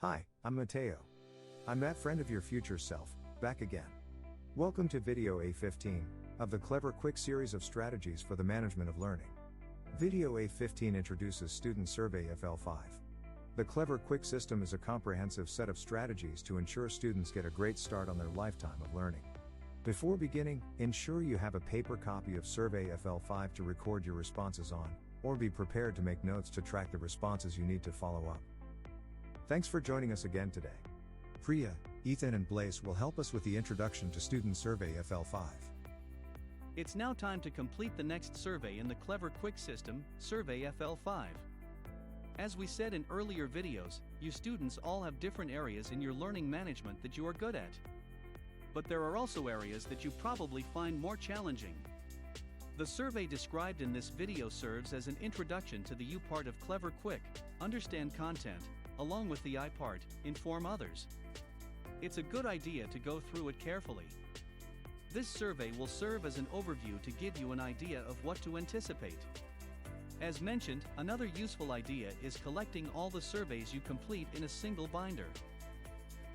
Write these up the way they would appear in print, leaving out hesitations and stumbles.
Hi, I'm Mateo. I'm that friend of your future self, back again. Welcome to video A15 of the Clever Quick series of strategies for the management of learning. Video A15 introduces Student Survey FL5. The Clever Quick system is a comprehensive set of strategies to ensure students get a great start on their lifetime of learning. Before beginning, ensure you have a paper copy of Survey FL5 to record your responses on, or be prepared to make notes to track the responses you need to follow up. Thanks for joining us again today. Priya, Ethan and Blaise will help us with the introduction to Student Survey FL5. It's now time to complete the next survey in the Clever Quick system, Survey FL5. As we said in earlier videos, you students all have different areas in your learning management that you are good at. But there are also areas that you probably find more challenging. The survey described in this video serves as an introduction to the U part of Clever Quick, understand content, along with the I part, inform others. It's a good idea to go through it carefully. This survey will serve as an overview to give you an idea of what to anticipate. As mentioned, another useful idea is collecting all the surveys you complete in a single binder.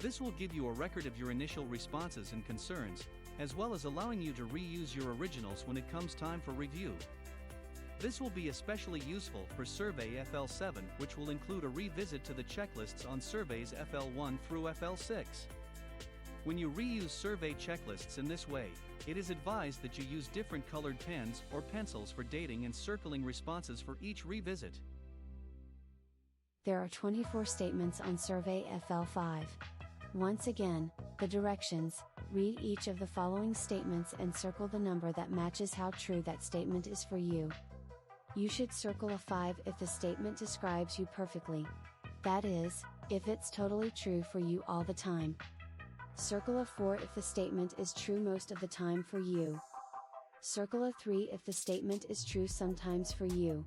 This will give you a record of your initial responses and concerns, as well as allowing you to reuse your originals when it comes time for review. This will be especially useful for Survey FL7, which will include a revisit to the checklists on surveys FL1 through FL6. When you reuse survey checklists in this way, it is advised that you use different colored pens or pencils for dating and circling responses for each revisit. There are 24 statements on Survey FL5. Once again, the directions: read each of the following statements and circle the number that matches how true that statement is for you. You should circle a 5 if the statement describes you perfectly. That is, if it's totally true for you all the time. Circle a 4 if the statement is true most of the time for you. Circle a 3 if the statement is true sometimes for you.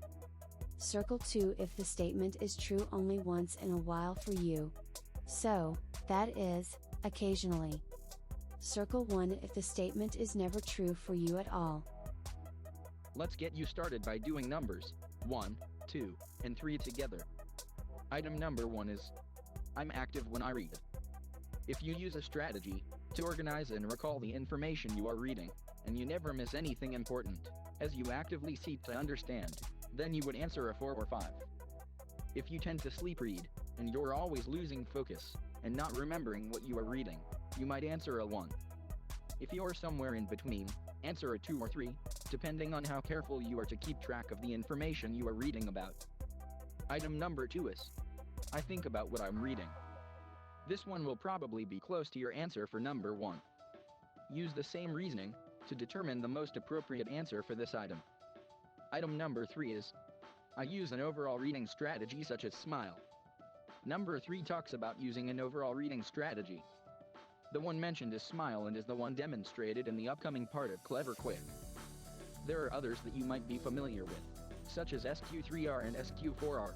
Circle 2 if the statement is true only once in a while for you. So, that is, occasionally. Circle 1 if the statement is never true for you at all. Let's get you started by doing numbers 1, 2, and 3 together. Item number 1 is, I'm active when I read. If you use a strategy to organize and recall the information you are reading, and you never miss anything important, as you actively seek to understand, then you would answer a 4 or 5. If you tend to sleep read, and you're always losing focus, and not remembering what you are reading, you might answer a 1. If you're somewhere in between, answer a 2 or 3, depending on how careful you are to keep track of the information you are reading about. Item number 2 is, I think about what I'm reading. This one will probably be close to your answer for number 1. Use the same reasoning to determine the most appropriate answer for this item. Item number 3 is, I use an overall reading strategy such as SMILE. Number 3 talks about using an overall reading strategy. The one mentioned is SMILE and is the one demonstrated in the upcoming part of Clever Quick. There are others that you might be familiar with, such as SQ3R and SQ4R.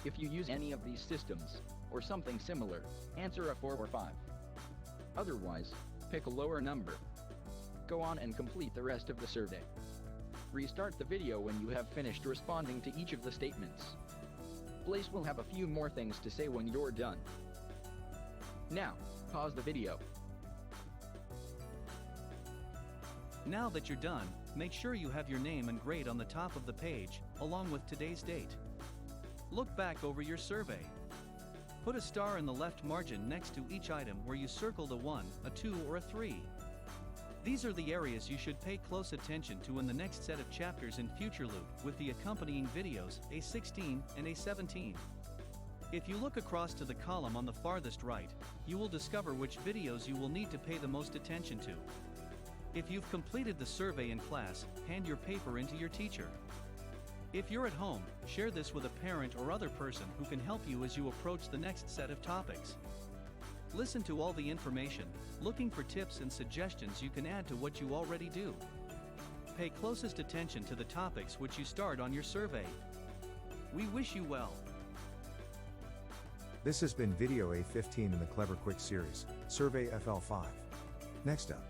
If you use any of these systems, or something similar, answer a 4 or 5. Otherwise, pick a lower number. Go on and complete the rest of the survey. Restart the video when you have finished responding to each of the statements. Blaise will have a few more things to say when you're done. Now, pause the video. Now that you're done, make sure you have your name and grade on the top of the page, along with today's date. Look back over your survey. Put a star in the left margin next to each item where you circled a 1, a 2 or a 3. These are the areas you should pay close attention to in the next set of chapters in Future Loop with the accompanying videos, A16 and A17. If you look across to the column on the farthest right, you will discover which videos you will need to pay the most attention to. If you've completed the survey in class, hand your paper in to your teacher. If you're at home, share this with a parent or other person who can help you as you approach the next set of topics. Listen to all the information, looking for tips and suggestions you can add to what you already do. Pay closest attention to the topics which you start on your survey. We wish you well. This has been video A15 in the Clever Quick series, Survey FL5. Next up,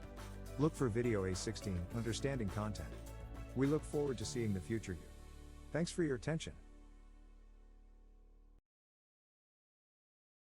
look for video A16, Understanding Content. We look forward to seeing the future you. Thanks for your attention.